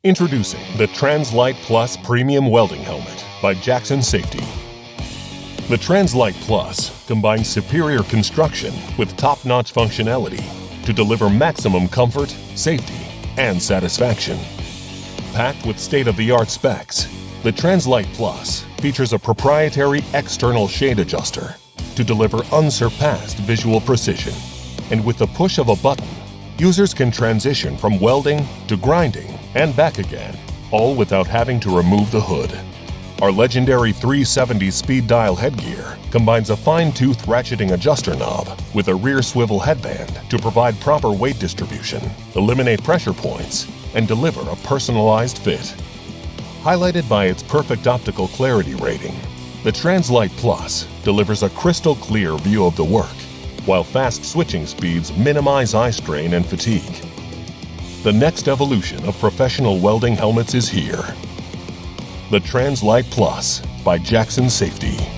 Introducing the Translight Plus Premium Welding Helmet by Jackson Safety. The Translight Plus combines superior construction with top-notch functionality to deliver maximum comfort, safety, and satisfaction. Packed with state-of-the-art specs, the Translight Plus features a proprietary external shade adjuster to deliver unsurpassed visual precision. And with the push of a button, users can transition from welding to grinding and back again, all without having to remove the hood. Our legendary 370 speed dial headgear combines a fine-tooth ratcheting adjuster knob with a rear swivel headband to provide proper weight distribution, eliminate pressure points, and deliver a personalized fit. Highlighted by its perfect optical clarity rating, the Translight Plus delivers a crystal-clear view of the work, while fast switching speeds minimize eye strain and fatigue. The next evolution of professional welding helmets is here. The Translight Plus by Jackson Safety.